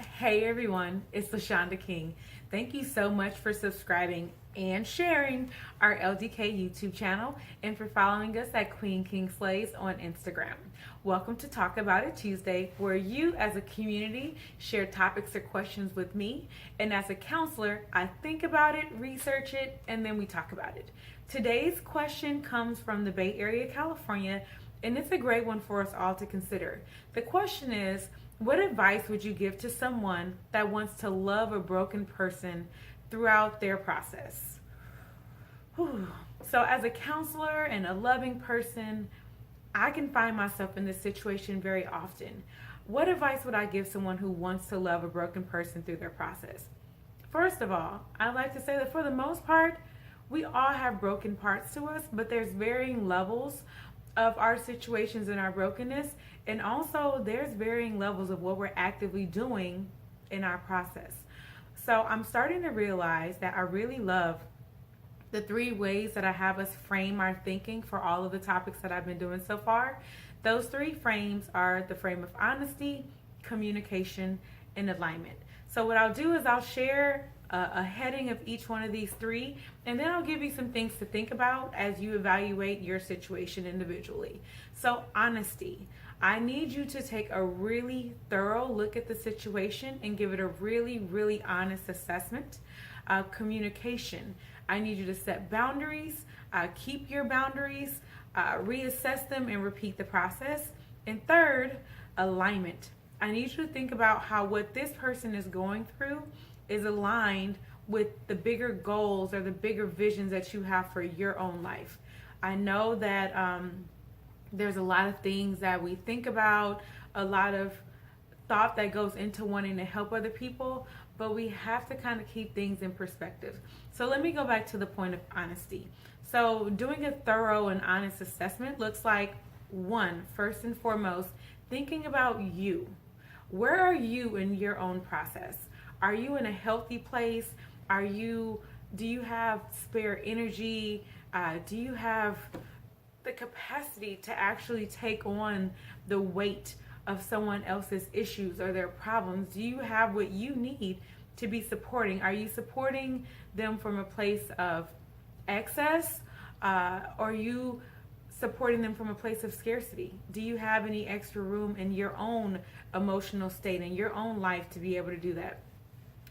Hey everyone, it's LaShonda King. Thank you so much for subscribing and sharing our LDK YouTube channel and for following us at Queen King Slays on Instagram. Welcome to Talk About It Tuesday, where you as a community share topics or questions with me, and as a counselor, I think about it, research it, and then we talk about it. Today's question comes from the Bay Area, California, and it's a great one for us all to consider. The question is, what advice would you give to someone that wants to love a broken person throughout their process? Whew. So, as a counselor and a loving person, I can find myself in this situation very often. What advice would I give someone who wants to love a broken person through their process? First of all, I'd like to say that for the most part, we all have broken parts to us, but there's varying levels of our situations and our brokenness, and also there's varying levels of what we're actively doing in our process. So I'm starting to realize that I really love the three ways that I have us frame our thinking for all of the topics that I've been doing so far. Those three frames are the frame of honesty, communication, and alignment. So what I'll do is I'll share a heading of each one of these three, and then I'll give you some things to think about as you evaluate your situation individually. So, honesty. I need you to take a really thorough look at the situation and give it a really, really honest assessment. Communication. I need you to set boundaries, keep your boundaries, reassess them, and repeat the process. And third, alignment. I need you to think about how what this person is going through is aligned with the bigger goals or the bigger visions that you have for your own life. I know that there's a lot of things that we think about, a lot of thought that goes into wanting to help other people, but we have to kind of keep things in perspective. So let me go back to the point of honesty. So doing a thorough and honest assessment looks like, one, first and foremost, thinking about you. Where are you in your own process? Are you in a healthy place? Do you have spare energy? Do you have the capacity to actually take on the weight of someone else's issues or their problems? Do you have what you need to be supporting? Are you supporting them from a place of excess? Or are you supporting them from a place of scarcity? Do you have any extra room in your own emotional state, in your own life, to be able to do that?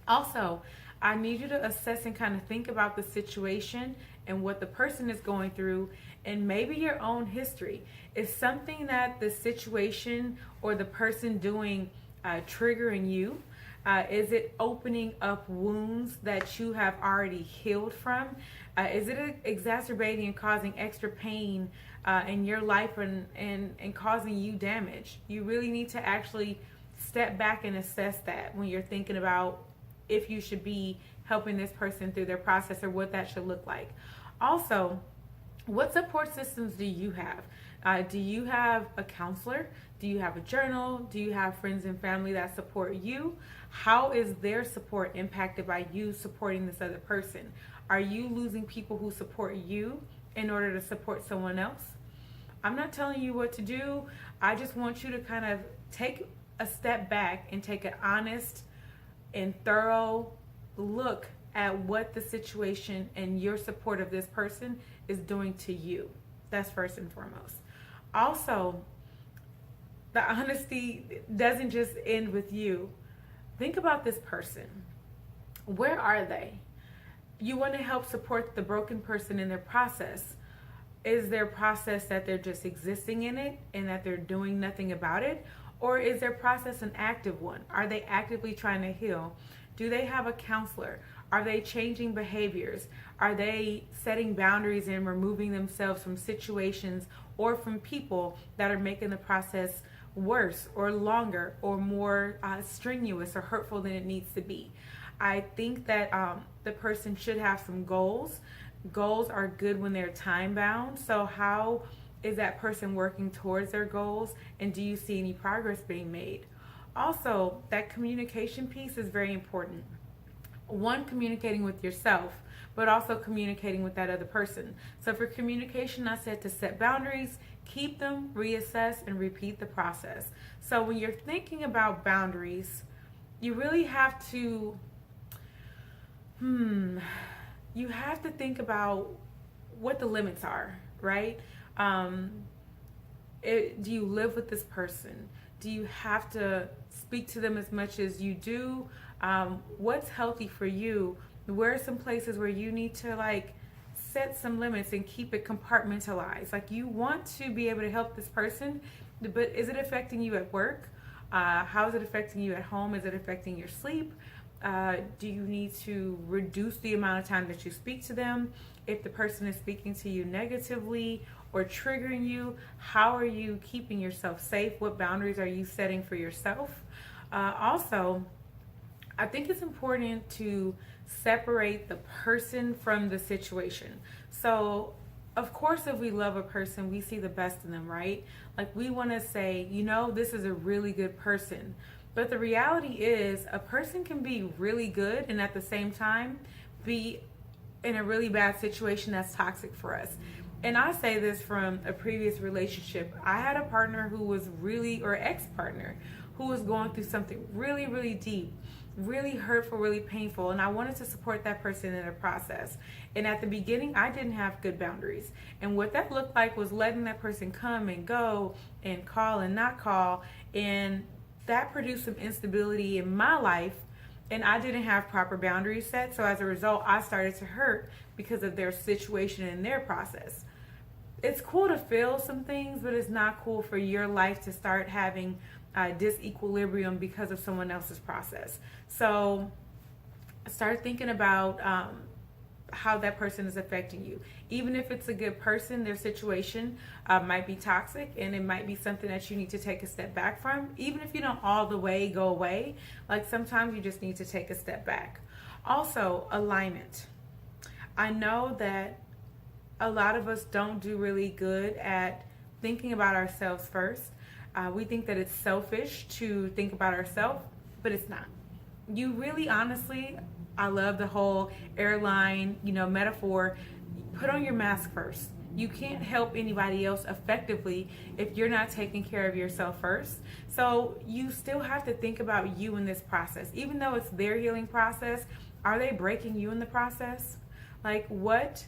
Also, I need you to assess and kind of think about the situation and what the person is going through, and maybe your own history. Is something that the situation or the person doing triggering you? Is it opening up wounds that you have already healed from? Is it exacerbating and causing extra pain in your life and causing you damage? You really need to actually step back and assess that when you're thinking about if you should be helping this person through their process or what that should look like. Also, what support systems do you have? Do you have a counselor? Do you have a journal? Do you have friends and family that support you? How is their support impacted by you supporting this other person? Are you losing people who support you in order to support someone else? I'm not telling you what to do. I just want you to kind of take a step back and take an honest and thorough look at what the situation and your support of this person is doing to you. That's first and foremost. Also, the honesty doesn't just end with you. Think about this person. Where are they? You want to help support the broken person in their process. Is their process that they're just existing in it and that they're doing nothing about it? Or is their process an active one? Are they actively trying to heal? Do they have a counselor? Are they changing behaviors? Are they setting boundaries and removing themselves from situations or from people that are making the process worse or longer or more strenuous or hurtful than it needs to be? I think that the person should have some goals. Goals are good when they're time bound. So how is that person working towards their goals, and do you see any progress being made? Also, that communication piece is very important. One, communicating with yourself, but also communicating with that other person. So for communication, I said to set boundaries, keep them, reassess, and repeat the process. So when you're thinking about boundaries, you really have to, you have to think about what the limits are, right? Um, do you live with this person? Do you have to speak to them as much as you do? What's healthy for you? Where are some places where you need to like set some limits and keep it compartmentalized? Like you want to be able to help this person, but is it affecting you at work? How is it affecting you at home? Is it affecting your sleep? Do you need to reduce the amount of time that you speak to them? If the person is speaking to you negatively or triggering you, how are you keeping yourself safe? What boundaries are you setting for yourself? Also, I think it's important to separate the person from the situation. So, of course, if we love a person, we see the best in them, right? Like, we want to say, you know, this is a really good person. But the reality is, a person can be really good and at the same time be in a really bad situation that's toxic for us. And I say this from a previous relationship. I had a partner who was really, or ex-partner, who was going through something really, really deep, really hurtful, really painful. And I wanted to support that person in the process. And at the beginning, I didn't have good boundaries. And what that looked like was letting that person come and go and call and not call. And that produced some instability in my life. And I didn't have proper boundaries set. So as a result, I started to hurt because of their situation and their process. It's cool to feel some things, but it's not cool for your life to start having disequilibrium because of someone else's process. So start thinking about how that person is affecting you. Even if it's a good person, their situation might be toxic, and it might be something that you need to take a step back from. Even if you don't all the way go away, like sometimes you just need to take a step back. Also, alignment. I know that a lot of us don't do really good at thinking about ourselves first. We think that it's selfish to think about ourselves, but it's not. You really, honestly, I love the whole airline, metaphor. Put on your mask first. You can't help anybody else effectively if you're not taking care of yourself first. So you still have to think about you in this process. Even though it's their healing process, are they breaking you in the process? Like what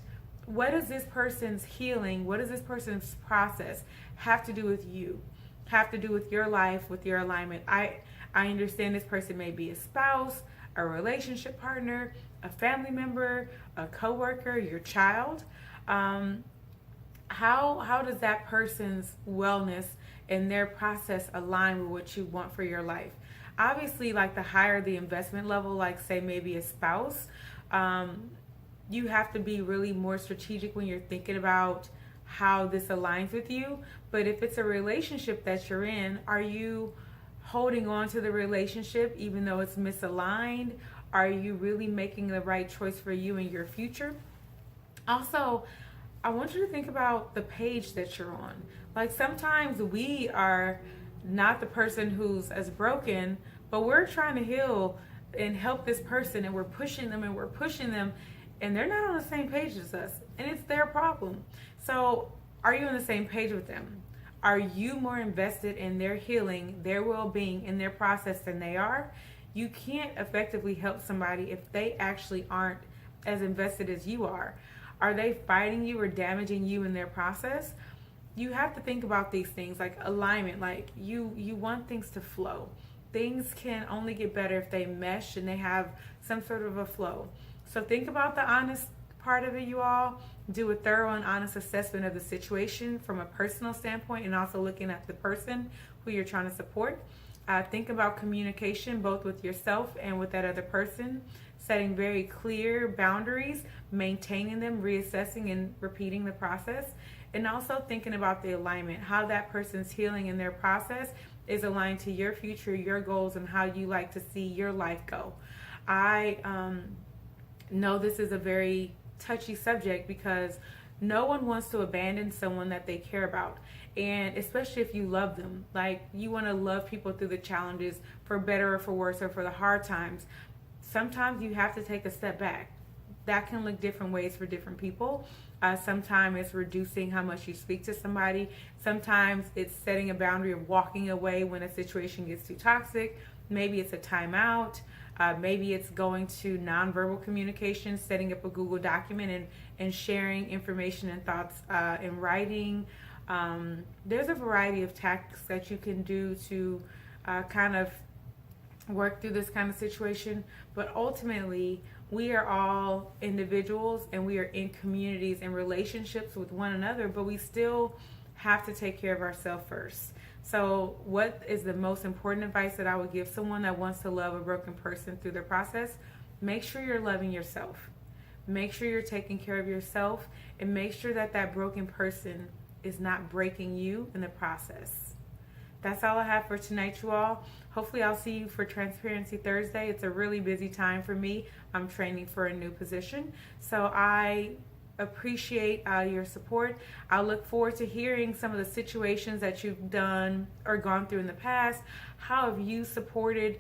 does this person's healing, what does this person's process have to do with you? Have to do with your life, with your alignment? I understand this person may be a spouse, a relationship partner, a family member, a coworker, your child. How does that person's wellness and their process align with what you want for your life? Obviously, like the higher the investment level, like say maybe a spouse, you have to be really more strategic when you're thinking about how this aligns with you. But if it's a relationship that you're in, are you holding on to the relationship even though it's misaligned? Are you really making the right choice for you and your future? Also, I want you to think about the page that you're on. Like sometimes we are not the person who's as broken, but we're trying to heal and help this person, and we're pushing them and we're pushing them, and they're not on the same page as us, and it's their problem. So are you on the same page with them? Are you more invested in their healing, their well-being, and their process than they are? You can't effectively help somebody if they actually aren't as invested as you are. Are they fighting you or damaging you in their process? You have to think about these things like alignment. Like you want things to flow. Things can only get better if they mesh and they have some sort of a flow. So think about the honest part of it, you all. Do a thorough and honest assessment of the situation from a personal standpoint, and also looking at the person who you're trying to support. Think about communication, both with yourself and with that other person. Setting very clear boundaries, maintaining them, reassessing and repeating the process. And also thinking about the alignment, how that person's healing in their process is aligned to your future, your goals, and how you like to see your life go. I know this is a very touchy subject because no one wants to abandon someone that they care about. And especially if you love them, like you want to love people through the challenges, for better or for worse, or for the hard times. Sometimes you have to take a step back. That can look different ways for different people. Sometimes it's reducing how much you speak to somebody. Sometimes it's setting a boundary of walking away when a situation gets too toxic. Maybe it's a timeout. Maybe it's going to nonverbal communication, setting up a Google document and sharing information and thoughts in writing. There's a variety of tactics that you can do to kind of work through this kind of situation, but ultimately we are all individuals and we are in communities and relationships with one another, but we still have to take care of ourselves first. So what is the most important advice that I would give someone that wants to love a broken person through the process? Make sure you're loving yourself. Make sure you're taking care of yourself, and make sure that that broken person is not breaking you in the process. That's all I have for tonight, you all. Hopefully I'll see you for Transparency Thursday. It's a really busy time for me. I'm training for a new position. So I appreciate your support. I look forward to hearing some of the situations that you've done or gone through in the past. How have you supported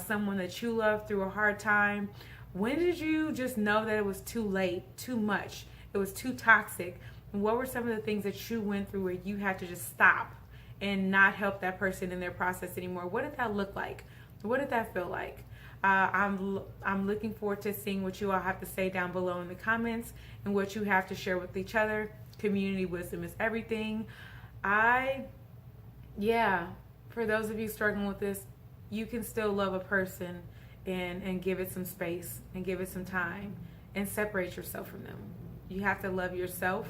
someone that you love through a hard time? When did you just know that it was too late, too much, it was too toxic? And what were some of the things that you went through where you had to just stop and not help that person in their process anymore? What did that look like? What did that feel like? I'm looking forward to seeing what you all have to say down below in the comments and what you have to share with each other. Community wisdom is everything. For those of you struggling with this, you can still love a person and give it some space and give it some time and separate yourself from them. You have to love yourself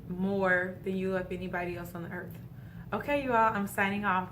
more than you love anybody else on the earth. Okay, you all, I'm signing off.